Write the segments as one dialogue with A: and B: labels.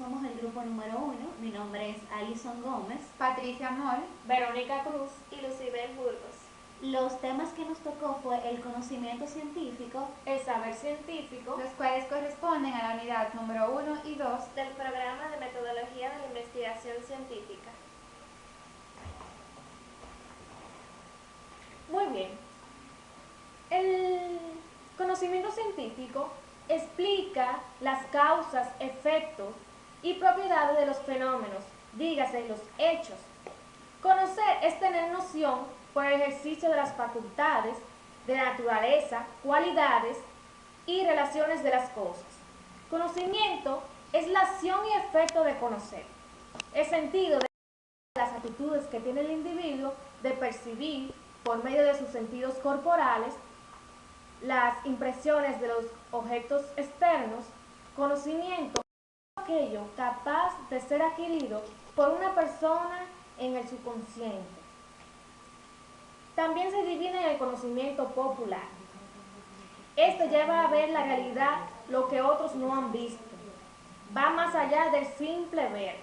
A: somos el grupo número 1. Mi nombre es Alison Gómez,
B: Patricia Moll,
C: Verónica Cruz y Lucibel Burgos.
A: Los temas que nos tocó fue el conocimiento científico,
C: el saber científico,
B: los cuales corresponden a la unidad número 1 y 2
C: del programa de metodología de la investigación científica. Muy bien. El conocimiento científico explica las causas, efectos y propiedades de los fenómenos, dígase los hechos. Conocer es tener noción por el ejercicio de las facultades, de la naturaleza, cualidades y relaciones de las cosas. Conocimiento es la acción y efecto de conocer, el sentido de las actitudes que tiene el individuo de percibir por medio de sus sentidos corporales las impresiones de los objetos externos. Conocimiento es aquello capaz de ser adquirido por una persona en el subconsciente. También se divide en el conocimiento popular. Este lleva a ver la realidad lo que otros no han visto. Va más allá del simple ver,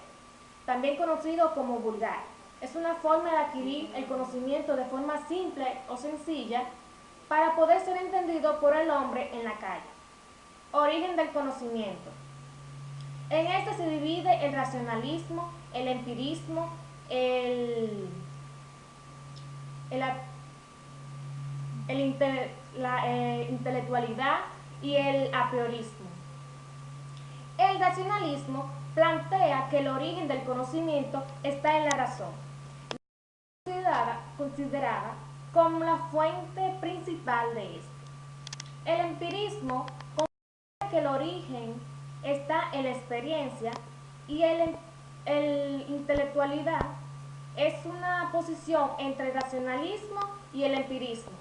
C: también conocido como vulgar. Es una forma de adquirir el conocimiento de forma simple o sencilla para poder ser entendido por el hombre en la calle. Origen del conocimiento. En este se divide el racionalismo, el empirismo, la intelectualidad y el a priorismo. El racionalismo plantea que el origen del conocimiento está en la razón, considerada como la fuente principal de este. El empirismo considera que el origen está en la experiencia y el intelectualidad es una posición entre el racionalismo y el empirismo,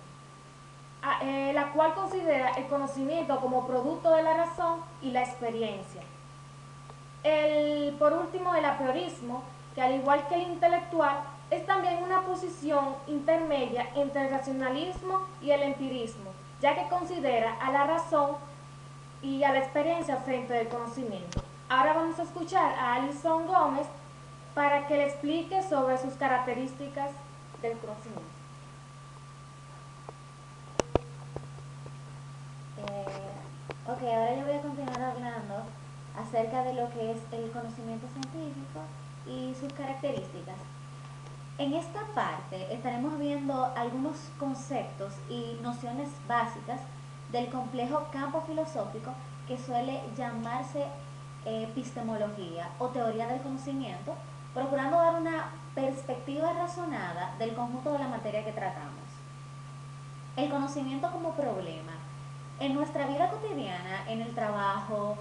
C: la cual considera el conocimiento como producto de la razón y la experiencia. Por último, el a priorismo, que al igual que el intelectual, es también una posición intermedia entre el racionalismo y el empirismo, ya que considera a la razón y a la experiencia frente del conocimiento. Ahora vamos a escuchar a Alison Gómez para que le explique sobre sus características del conocimiento.
A: Ahora yo voy a continuar hablando acerca de lo que es el conocimiento científico y sus características. En esta parte estaremos viendo algunos conceptos y nociones básicas del complejo campo filosófico que suele llamarse epistemología o teoría del conocimiento, procurando dar una perspectiva razonada del conjunto de la materia que tratamos. El conocimiento como problema. En nuestra vida cotidiana, en el trabajo,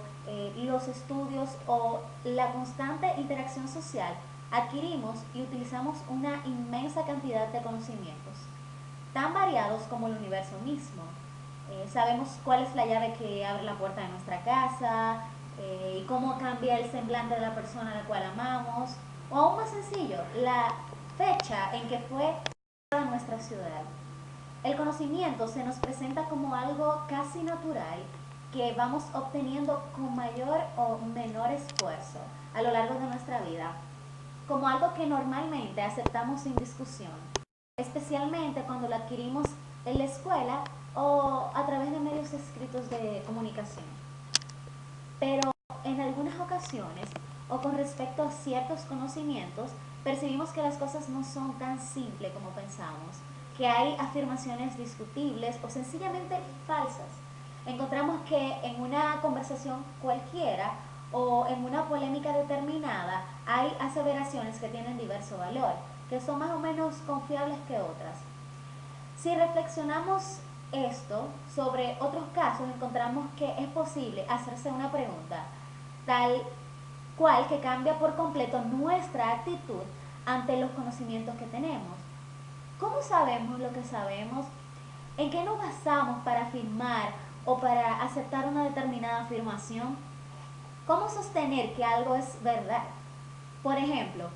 A: los estudios o la constante interacción social, adquirimos y utilizamos una inmensa cantidad de conocimientos, tan variados como el universo mismo. Sabemos cuál es la llave que abre la puerta de nuestra casa, y cómo cambia el semblante de la persona a la cual amamos, o aún más sencillo, la fecha en que fue creada nuestra ciudad. El conocimiento se nos presenta como algo casi natural que vamos obteniendo con mayor o menor esfuerzo a lo largo de nuestra vida, como algo que normalmente aceptamos sin discusión, especialmente cuando lo adquirimos en la escuela o a través de medios escritos de comunicación. Pero en algunas ocasiones, o con respecto a ciertos conocimientos, percibimos que las cosas no son tan simples como pensamos, que hay afirmaciones discutibles o sencillamente falsas. Encontramos que en una conversación cualquiera o en una polémica determinada hay aseveraciones que tienen diverso valor, que son más o menos confiables que otras. Si reflexionamos esto sobre otros casos, encontramos que es posible hacerse una pregunta tal cual que cambia por completo nuestra actitud ante los conocimientos que tenemos. ¿Cómo sabemos lo que sabemos? ¿En qué nos basamos para afirmar o para aceptar una determinada afirmación? ¿Cómo sostener que algo es verdad? Por ejemplo,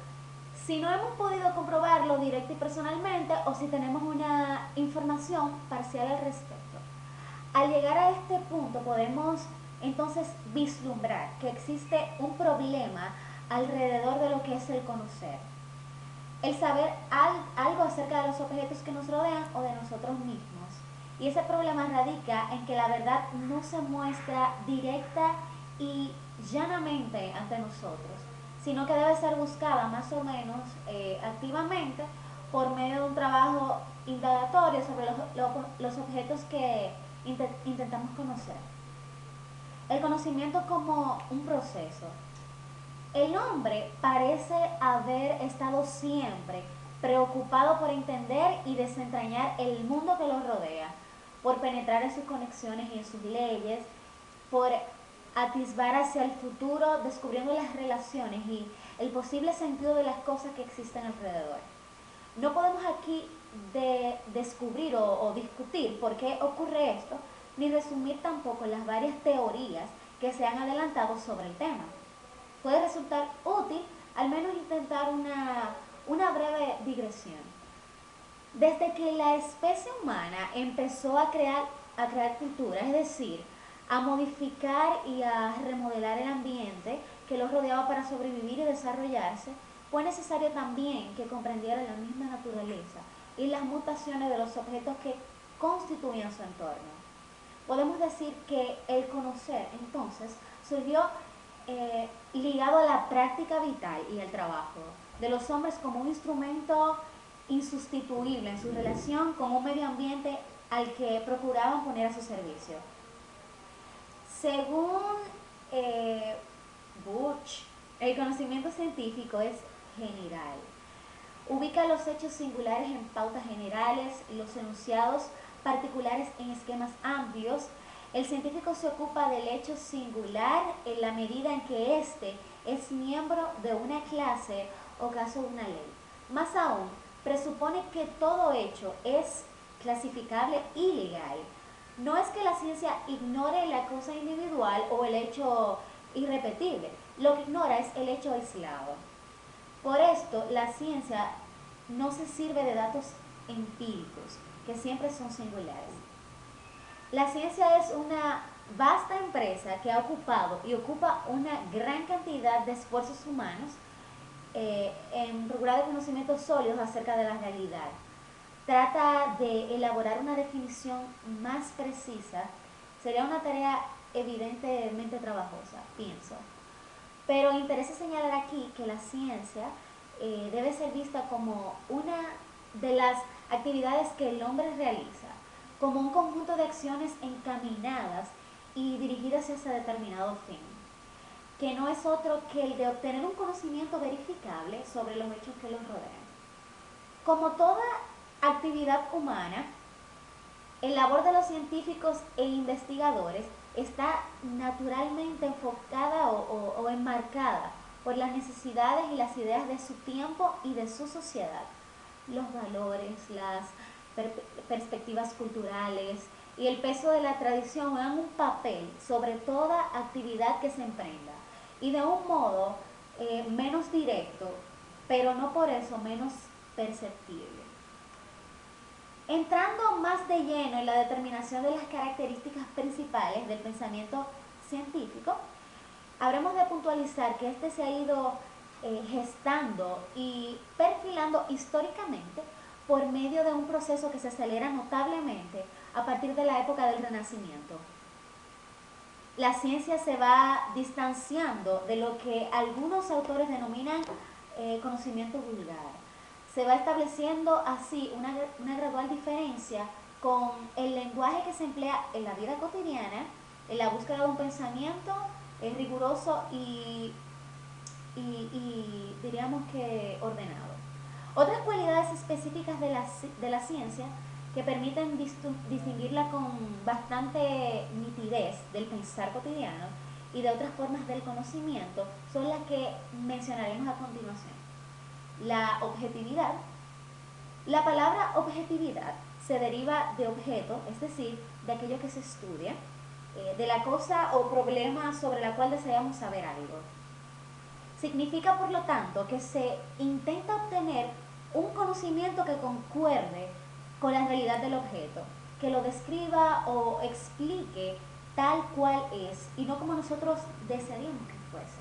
A: si no hemos podido comprobarlo directa y personalmente o si tenemos una información parcial al respecto. Al llegar a este punto podemos entonces vislumbrar que existe un problema alrededor de lo que es el conocer. El saber algo acerca de los objetos que nos rodean o de nosotros mismos. Y ese problema radica en que la verdad no se muestra directa y llanamente ante nosotros, sino que debe ser buscada más o menos activamente por medio de un trabajo indagatorio sobre los objetos que intentamos conocer. El conocimiento como un proceso. El hombre parece haber estado siempre preocupado por entender y desentrañar el mundo que lo rodea, por penetrar en sus conexiones y en sus leyes, por atisbar hacia el futuro, descubriendo las relaciones y el posible sentido de las cosas que existen alrededor. No podemos aquí descubrir o discutir por qué ocurre esto, ni resumir tampoco las varias teorías que se han adelantado sobre el tema. Puede resultar útil al menos intentar una breve digresión. Desde que la especie humana empezó a crear cultura, es decir, a modificar y a remodelar el ambiente que los rodeaba para sobrevivir y desarrollarse, fue necesario también que comprendiera la misma naturaleza y las mutaciones de los objetos que constituían su entorno. Podemos decir que el conocer, entonces, surgió ligado a la práctica vital y el trabajo de los hombres como un instrumento insustituible en su relación con un medio ambiente al que procuraban poner a su servicio. Según Butch, el conocimiento científico es general. Ubica los hechos singulares en pautas generales, los enunciados particulares en esquemas amplios. El científico se ocupa del hecho singular en la medida en que éste es miembro de una clase o caso de una ley. Más aún, presupone que todo hecho es clasificable y legal. No es que la ciencia ignore la cosa individual o el hecho irrepetible, lo que ignora es el hecho aislado. Por esto, la ciencia no se sirve de datos empíricos, que siempre son singulares. La ciencia es una vasta empresa que ha ocupado y ocupa una gran cantidad de esfuerzos humanos en procurar conocimientos sólidos acerca de la realidad. Trata de elaborar una definición más precisa. Sería una tarea evidentemente trabajosa, pienso. Pero interesa señalar aquí que la ciencia debe ser vista como una de las actividades que el hombre realiza, como un conjunto de acciones encaminadas y dirigidas hacia ese determinado fin, que no es otro que el de obtener un conocimiento verificable sobre los hechos que los rodean. Como toda actividad humana, el labor de los científicos e investigadores está naturalmente enfocada o enmarcada por las necesidades y las ideas de su tiempo y de su sociedad. Los valores, las perspectivas culturales y el peso de la tradición juegan un papel sobre toda actividad que se emprenda y de un modo menos directo, pero no por eso menos perceptible. Entrando más de lleno en la determinación de las características principales del pensamiento científico, habremos de puntualizar que este se ha ido gestando y perfilando históricamente por medio de un proceso que se acelera notablemente a partir de la época del Renacimiento. La ciencia se va distanciando de lo que algunos autores denominan conocimiento vulgar. Se va estableciendo así una gradual diferencia con el lenguaje que se emplea en la vida cotidiana, en la búsqueda de un pensamiento riguroso y diríamos que ordenado. Otras cualidades específicas de la ciencia que permiten distinguirla con bastante nitidez del pensar cotidiano y de otras formas del conocimiento son las que mencionaremos a continuación. La objetividad. La palabra objetividad se deriva de objeto, es decir, de aquello que se estudia, de la cosa o problema sobre la cual deseamos saber algo. Significa, por lo tanto, que se intenta obtener un conocimiento que concuerde con la realidad del objeto, que lo describa o explique tal cual es y no como nosotros desearíamos que fuese.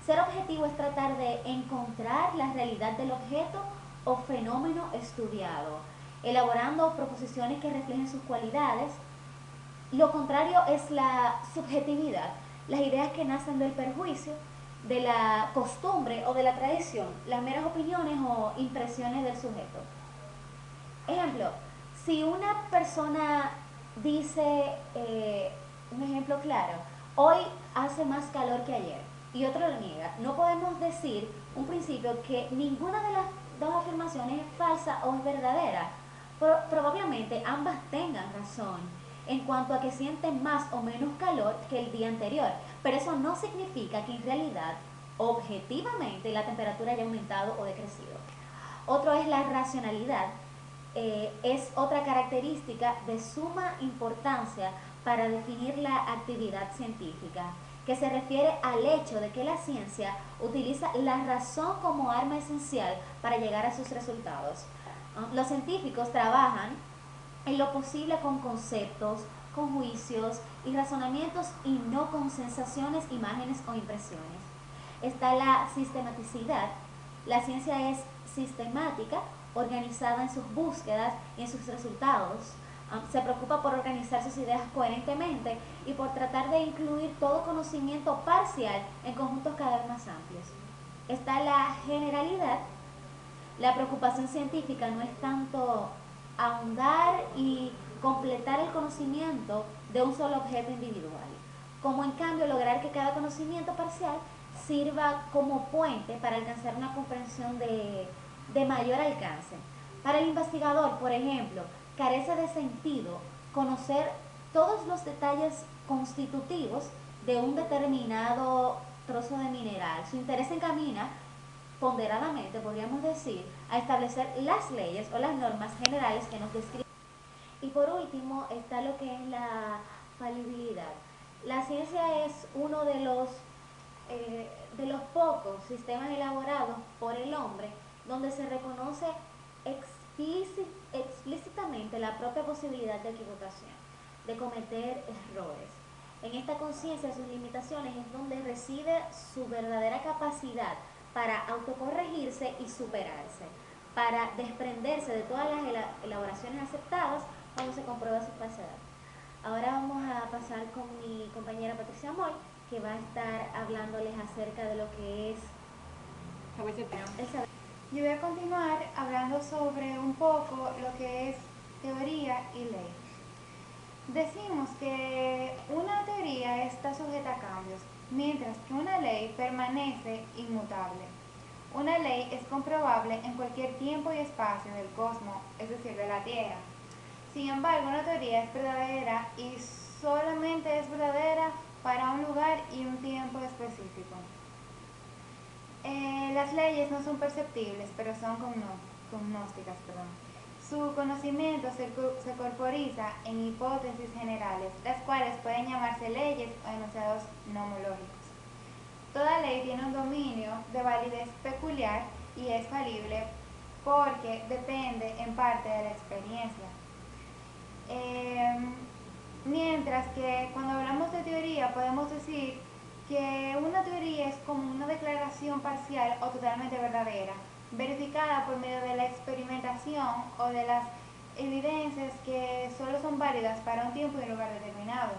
A: Ser objetivo es tratar de encontrar la realidad del objeto o fenómeno estudiado, elaborando proposiciones que reflejen sus cualidades. Lo contrario es la subjetividad, las ideas que nacen del perjuicio, de la costumbre o de la tradición, las meras opiniones o impresiones del sujeto. Ejemplo, si una persona dice, un ejemplo claro, hoy hace más calor que ayer y otro lo niega, no podemos decir un principio que ninguna de las dos afirmaciones es falsa o es verdadera. Probablemente ambas tengan razón en cuanto a que sienten más o menos calor que el día anterior, pero eso no significa que en realidad, objetivamente, la temperatura haya aumentado o decrecido. Otro es la racionalidad, es otra característica de suma importancia para definir la actividad científica, que se refiere al hecho de que la ciencia utiliza la razón como arma esencial para llegar a sus resultados. Los científicos trabajan en lo posible con conceptos, con juicios y razonamientos y no con sensaciones, imágenes o impresiones. Está la sistematicidad. La ciencia es sistemática, organizada en sus búsquedas y en sus resultados. Se preocupa por organizar sus ideas coherentemente y por tratar de incluir todo conocimiento parcial en conjuntos cada vez más amplios. Está la generalidad. La preocupación científica no es tanto ahondar y completar el conocimiento de un solo objeto individual, como en cambio lograr que cada conocimiento parcial sirva como puente para alcanzar una comprensión de mayor alcance. Para el investigador, por ejemplo, carece de sentido conocer todos los detalles constitutivos de un determinado trozo de mineral. Su interés se encamina ponderadamente, podríamos decir, a establecer las leyes o las normas generales que nos describen. Y por último está lo que es la falibilidad. La ciencia es uno de los pocos sistemas elaborados por el hombre donde se reconoce explícitamente la propia posibilidad de equivocación, de cometer errores. En esta conciencia de sus limitaciones es donde reside su verdadera capacidad para autocorregirse y superarse, para desprenderse de todas las elaboraciones aceptadas cuando se comprueba su falsedad. Ahora vamos a pasar con mi compañera Patricia Moy, que va a estar hablándoles acerca de lo que es el saber.
B: Yo voy a continuar hablando sobre un poco lo que es teoría y ley. Decimos que una teoría está sujeta a cambios, mientras que una ley permanece inmutable. Una ley es comprobable en cualquier tiempo y espacio del cosmos, es decir, de la Tierra. Sin embargo, una teoría es verdadera y solamente es verdadera para un lugar y un tiempo específico. Las leyes no son perceptibles, pero son cognósticas. Su conocimiento se corporiza en hipótesis generales, las cuales pueden llamarse leyes o enunciados nomológicos. Toda ley tiene un dominio de validez peculiar y es falible porque depende en parte de la experiencia. Mientras que cuando hablamos de teoría podemos decir que una teoría es como una declaración parcial o totalmente verdadera, verificada por medio de la experimentación o de las evidencias que solo son válidas para un tiempo y un lugar determinado.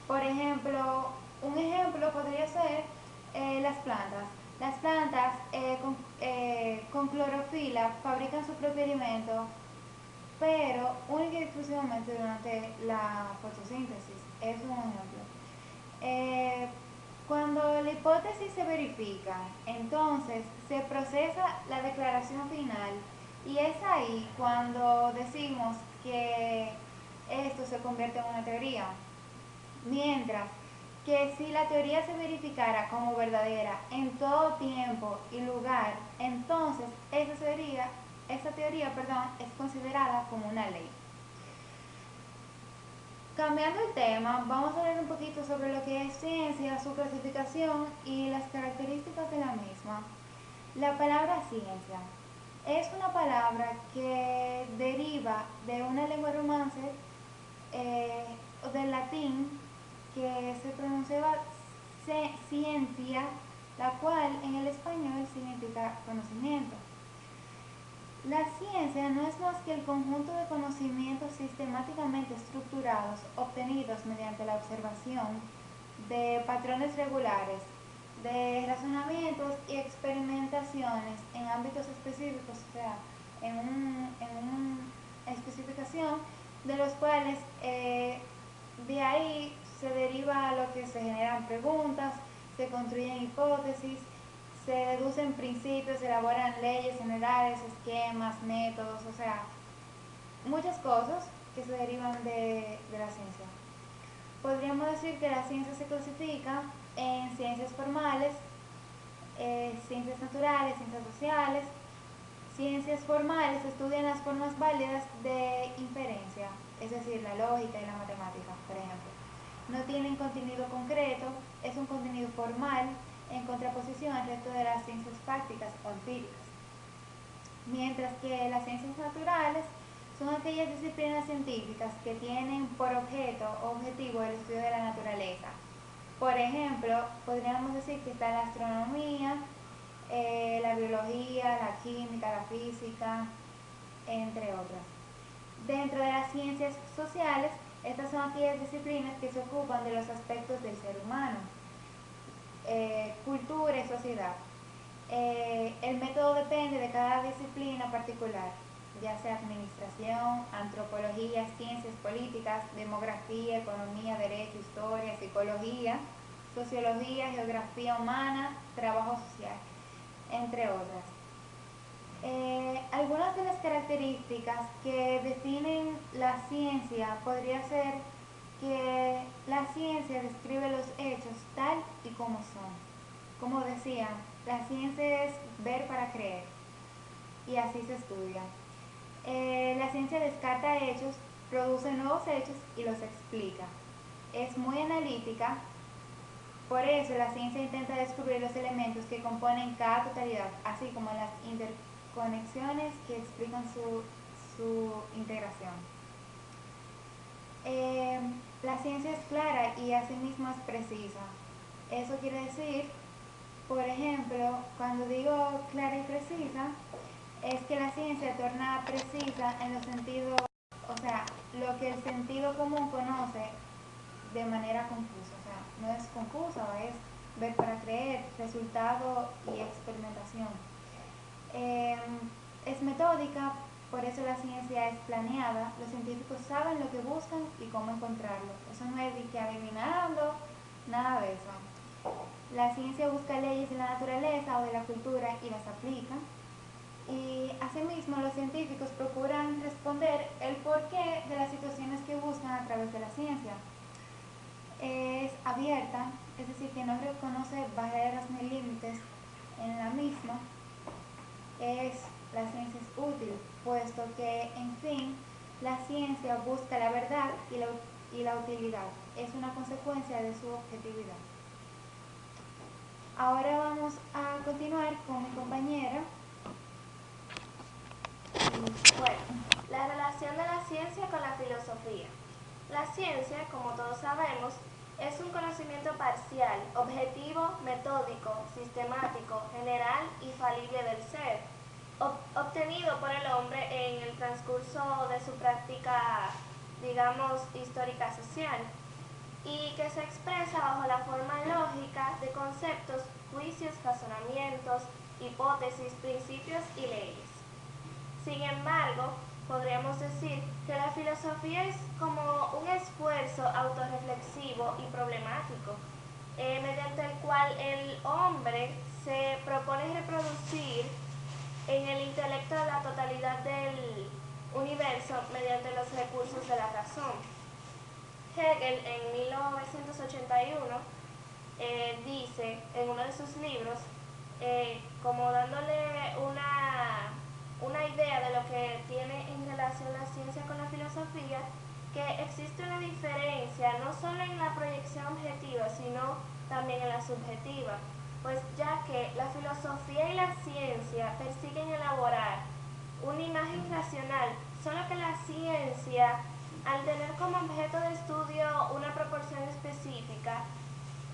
B: Por ejemplo, un ejemplo podría ser las plantas. Las plantas con clorofila fabrican su propio alimento, pero única y exclusivamente durante la fotosíntesis. Es un ejemplo. Cuando la hipótesis se verifica, entonces se procesa la declaración final y es ahí cuando decimos que esto se convierte en una teoría. Mientras que si la teoría se verificara como verdadera en todo tiempo y lugar, entonces esa teoría es considerada como una ley. Cambiando el tema, vamos a hablar un poquito sobre lo que es ciencia, su clasificación y las características de la misma. La palabra ciencia es una palabra que deriva de una lengua romance, del latín que se pronunciaba ciencia, la cual en el español significa conocimiento. La ciencia no es más que el conjunto de conocimientos sistemáticamente estructurados obtenidos mediante la observación de patrones regulares, de razonamientos y experimentaciones en ámbitos específicos, o sea, en una especificación de los cuales de ahí se deriva lo que se generan preguntas, se construyen hipótesis, se deducen principios, se elaboran leyes generales, esquemas, métodos, o sea, muchas cosas que se derivan de la ciencia. Podríamos decir que la ciencia se clasifica en ciencias formales, ciencias naturales, ciencias sociales. Ciencias formales estudian las formas válidas de inferencia, es decir, la lógica y la matemática, por ejemplo. No tienen contenido concreto, es un contenido formal en contraposición al resto de las ciencias prácticas o empíricas. Mientras que las ciencias naturales son aquellas disciplinas científicas que tienen por objeto o objetivo el estudio de la naturaleza. Por ejemplo, podríamos decir que está la astronomía, la biología, la química, la física, entre otras. Dentro de las ciencias sociales, estas son aquellas disciplinas que se ocupan de los aspectos del ser humano, cultura y sociedad. El método depende de cada disciplina particular, ya sea administración, antropología, ciencias políticas, demografía, economía, derecho, historia, psicología, sociología, geografía humana, trabajo social, entre otras. Algunas de las características que definen la ciencia podría ser que la ciencia describe los hechos tal y como son. Como decía, la ciencia es ver para creer y así se estudia. La ciencia descarta hechos, produce nuevos hechos y los explica. Es muy analítica, por eso la ciencia intenta descubrir los elementos que componen cada totalidad, así como las interconexiones que explican su integración. La ciencia es clara y asimismo es precisa. Eso quiere decir, por ejemplo, cuando digo clara y precisa, es que la ciencia torna precisa en los sentidos, o sea, lo que el sentido común conoce de manera confusa, o sea, no es confusa, es ver para creer, resultado y experimentación. Es metódica, por eso la ciencia es planeada, los científicos saben lo que buscan y cómo encontrarlo. Eso no es de que adivinando, nada de eso. La ciencia busca leyes de la naturaleza o de la cultura y las aplica. Y asimismo los científicos procuran responder el porqué de las situaciones que buscan a través de la ciencia. Es abierta, es decir, que no reconoce barreras ni límites en la misma. La ciencia es útil, puesto que, en fin, la ciencia busca la verdad y la utilidad. Es una consecuencia de su objetividad. Ahora vamos a continuar con mi compañera.
C: Bueno, la relación de la ciencia con la filosofía. La ciencia, como todos sabemos, es un conocimiento parcial, objetivo, metódico, sistemático, general y falible del ser, obtenido por el hombre en el transcurso de su práctica, digamos, histórica social, y que se expresa bajo la forma lógica de conceptos, juicios, razonamientos, hipótesis, principios y leyes. Sin embargo, podríamos decir que la filosofía es como un esfuerzo autorreflexivo y problemático, mediante el cual el hombre se propone reproducir en el intelecto la totalidad del universo mediante los recursos de la razón. Hegel en 1981 dice en uno de sus libros, como dándole una idea de lo que tiene en relación la ciencia con la filosofía, que existe una diferencia no solo en la proyección objetiva, sino también en la subjetiva, pues ya que la filosofía y la ciencia persiguen elaborar una imagen racional, solo que la ciencia
D: al tener como objeto de estudio una proporción específica,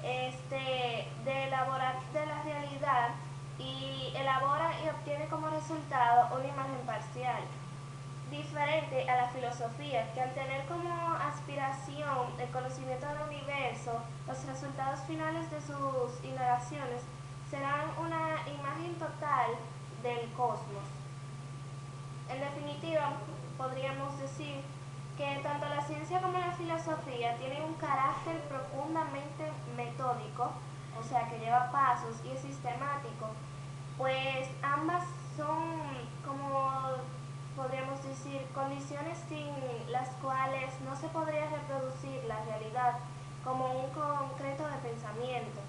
D: de elaborar de la realidad y elabora y obtiene como resultado una imagen parcial, diferente a la filosofía, que al tener como aspiración el conocimiento del universo, los resultados finales de sus indagaciones serán una imagen total del cosmos. En definitiva, podríamos decir que tanto la ciencia como la filosofía tienen un carácter profundamente metódico, o sea que lleva pasos y es sistemático, pues ambas son, como podríamos decir, condiciones sin las cuales no se podría reproducir la realidad como un concreto de pensamiento.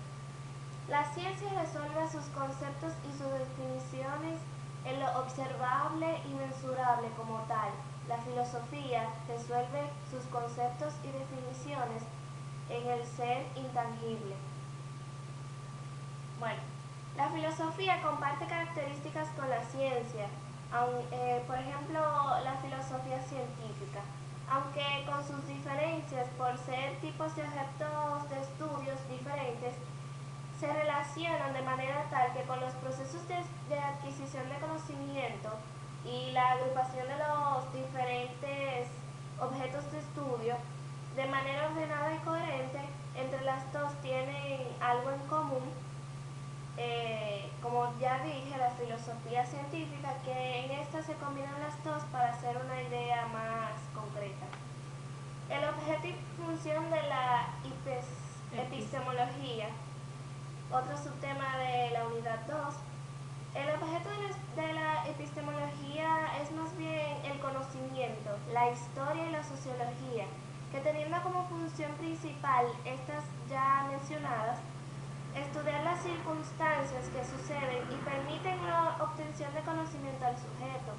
D: La ciencia resuelve sus conceptos y sus definiciones en lo observable y mensurable como tal. La filosofía resuelve sus conceptos y definiciones en el ser intangible. Bueno, la filosofía comparte características con la ciencia, por ejemplo, la filosofía científica, aunque con sus diferencias por ser tipos de objetos de estudios diferentes, se relacionan de manera tal que con los procesos de adquisición de conocimiento y la agrupación de los diferentes objetos de estudio, de manera ordenada y coherente, entre las dos tienen algo en común, como ya dije, la filosofía científica, que en esta se combinan las dos para hacer una idea más concreta. El objeto y función de la epistemología, otro subtema de la unidad 2. El objeto de la epistemología es más bien el conocimiento, la historia y la sociología, que teniendo como función principal estas ya mencionadas, estudiar las circunstancias que suceden y permiten la obtención de conocimiento al sujeto.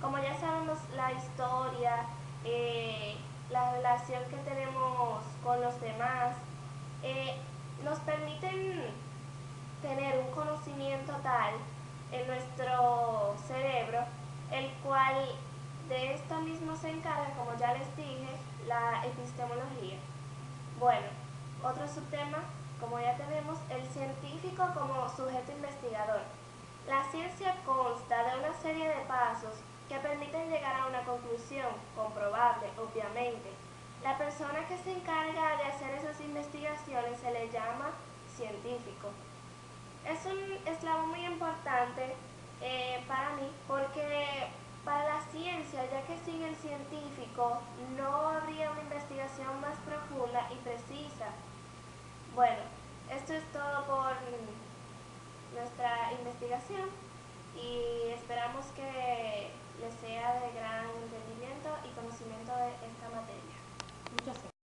D: Como ya sabemos, la historia, la relación que tenemos con los demás, nos permiten tener un conocimiento tal en nuestro cerebro, el cual de esto mismo se encarga, como ya les dije, la epistemología. Bueno, otro subtema, como ya tenemos, el científico como sujeto investigador. La ciencia consta de una serie de pasos que permiten llegar a una conclusión, comprobable, obviamente. La persona que se encarga de hacer esas investigaciones se le llama científico. Es un eslabón muy importante para mí, porque para la ciencia, ya que sin el científico no habría una investigación más profunda y precisa. Bueno, esto es todo por nuestra investigación y esperamos que les sea de gran entendimiento y conocimiento de esta materia.
C: Muchas gracias.